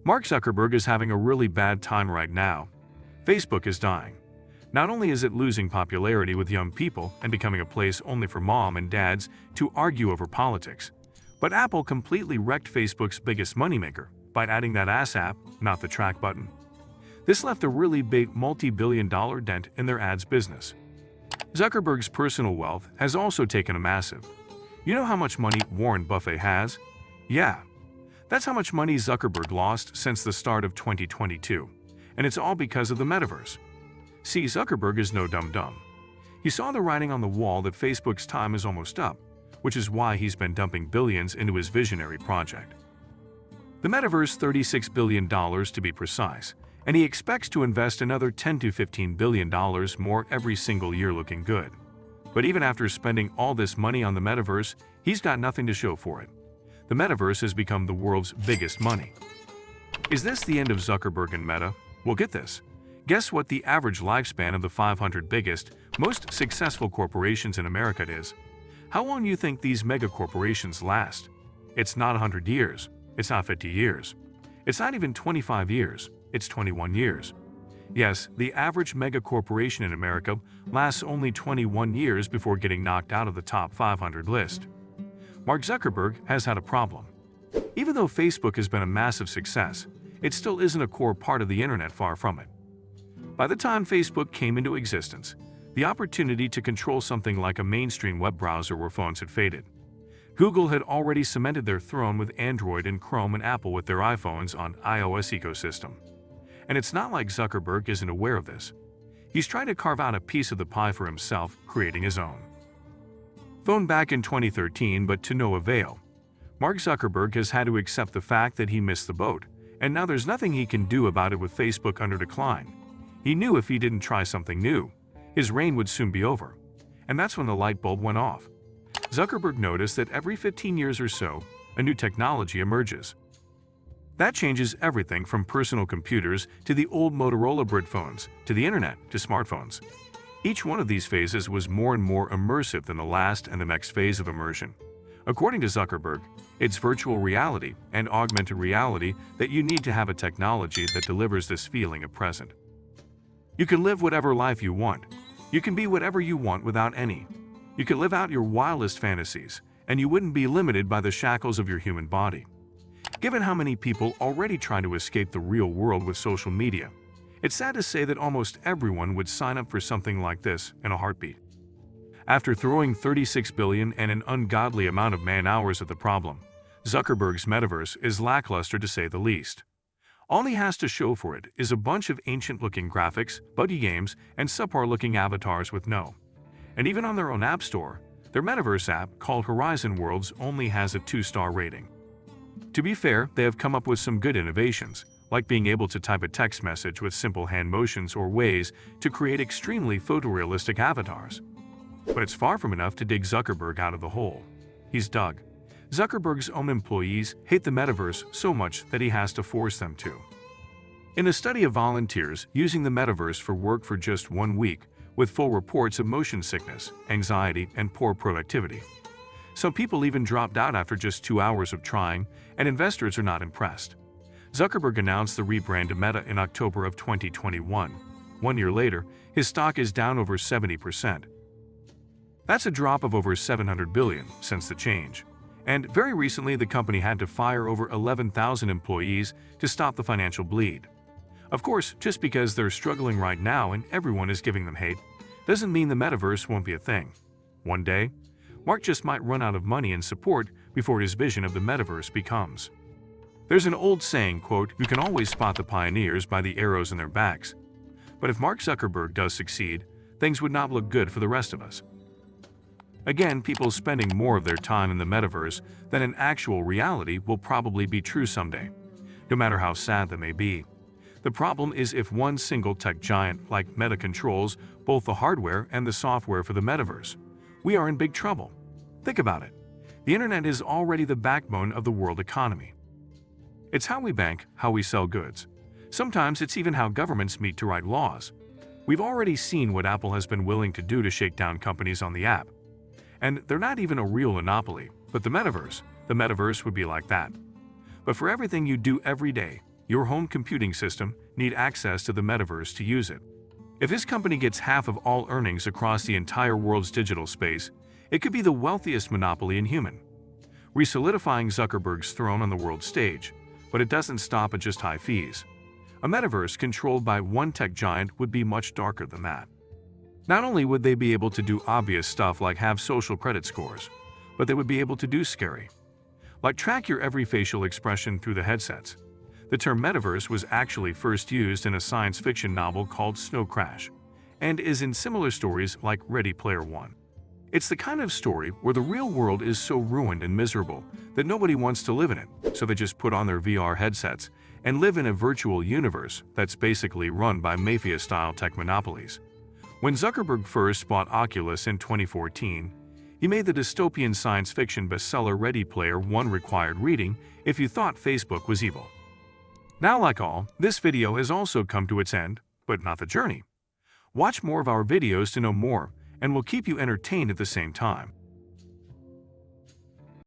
Mark Zuckerberg is having a really bad time right now. Facebook is dying. Not only is it losing popularity with young people and becoming a place only for mom and dads to argue over politics, but Apple completely wrecked Facebook's biggest moneymaker by adding that ass app, not the track button. This left a really big multi-billion-dollar dent in their ads business. Zuckerberg's personal wealth has also taken a massive. You know how much money Warren Buffett has? Yeah. That's how much money Zuckerberg lost since the start of 2022, and it's all because of the metaverse. See, Zuckerberg is no dum-dum. He saw the writing on the wall that Facebook's time is almost up, which is why he's been dumping billions into his visionary project. The metaverse $36 billion to be precise, and he expects to invest another $10 to $15 billion more every single year looking good. But even after spending all this money on the metaverse, he's got nothing to show for it. The metaverse has become the world's biggest money. Is this the end of Zuckerberg and Meta? Well, get this. Guess what the average lifespan of the 500 biggest, most successful corporations in America is? How long do you think these mega corporations last? It's not 100 years. It's not 50 years. It's not even 25 years. It's 21 years. Yes, the average mega corporation in America lasts only 21 years before getting knocked out of the top 500 list. Mark Zuckerberg has had a problem. Even though Facebook has been a massive success, it still isn't a core part of the internet, far from it. By the time Facebook came into existence, the opportunity to control something like a mainstream web browser or phones had faded. Google had already cemented their throne with Android and Chrome, and Apple with their iPhones on iOS ecosystem. And it's not like Zuckerberg isn't aware of this. He's trying to carve out a piece of the pie for himself, creating his own. Phone back in 2013, but to no avail. Mark Zuckerberg has had to accept the fact that he missed the boat, and now there's nothing he can do about it with Facebook under decline. He knew if he didn't try something new, his reign would soon be over. And that's when the light bulb went off. Zuckerberg noticed that every 15 years or so, a new technology emerges. That changes everything from personal computers to the old Motorola brick phones, to the internet, to smartphones. Each one of these phases was more and more immersive than the last and the next phase of immersion. According to Zuckerberg, it's virtual reality and augmented reality that you need to have a technology that delivers this feeling of present. You can live whatever life you want. You can be whatever you want without any. You can live out your wildest fantasies, and you wouldn't be limited by the shackles of your human body. Given how many people already try to escape the real world with social media, it's sad to say that almost everyone would sign up for something like this in a heartbeat. After throwing $36 billion and an ungodly amount of man-hours at the problem, Zuckerberg's metaverse is lackluster to say the least. All he has to show for it is a bunch of ancient-looking graphics, buggy games, and subpar-looking avatars with no. And even on their own app store, their metaverse app, called Horizon Worlds, only has a 2-star rating. To be fair, they have come up with some good innovations, like being able to type a text message with simple hand motions or ways to create extremely photorealistic avatars. But it's far from enough to dig Zuckerberg out of the hole. He's dug. Zuckerberg's own employees hate the metaverse so much that he has to force them to. In a study of volunteers using the metaverse for work for just 1 week, with full reports of motion sickness, anxiety, and poor productivity. Some people even dropped out after just 2 hours of trying, and investors are not impressed. Zuckerberg announced the rebrand to Meta in October of 2021. 1 year later, his stock is down over 70%. That's a drop of over $700 billion since the change. And very recently, the company had to fire over 11,000 employees to stop the financial bleed. Of course, just because they're struggling right now and everyone is giving them hate, doesn't mean the metaverse won't be a thing. One day, Mark just might run out of money and support before his vision of the metaverse becomes. There's an old saying, quote, "You can always spot the pioneers by the arrows in their backs." But if Mark Zuckerberg does succeed, things would not look good for the rest of us. Again, people spending more of their time in the metaverse than in actual reality will probably be true someday, no matter how sad that may be. The problem is if one single tech giant like Meta controls both the hardware and the software for the metaverse, we are in big trouble. Think about it. The internet is already the backbone of the world economy. It's how we bank, how we sell goods. Sometimes it's even how governments meet to write laws. We've already seen what Apple has been willing to do to shake down companies on the app. And they're not even a real monopoly, but the metaverse would be like that. But for everything you do every day, your home computing system need access to the metaverse to use it. If this company gets half of all earnings across the entire world's digital space, it could be the wealthiest monopoly in human, re-solidifying Zuckerberg's throne on the world stage. But it doesn't stop at just high fees. A metaverse controlled by one tech giant would be much darker than that. Not only would they be able to do obvious stuff like have social credit scores, but they would be able to do scary, like track your every facial expression through the headsets. The term metaverse was actually first used in a science fiction novel called Snow Crash, and is in similar stories like Ready Player One. It's the kind of story where the real world is so ruined and miserable that nobody wants to live in it, so they just put on their VR headsets and live in a virtual universe that's basically run by mafia-style tech monopolies. When Zuckerberg first bought Oculus in 2014, he made the dystopian science fiction bestseller Ready Player One required reading if you thought Facebook was evil. Now, like all, this video has also come to its end, but not the journey. Watch more of our videos to know more, and we'll keep you entertained at the same time.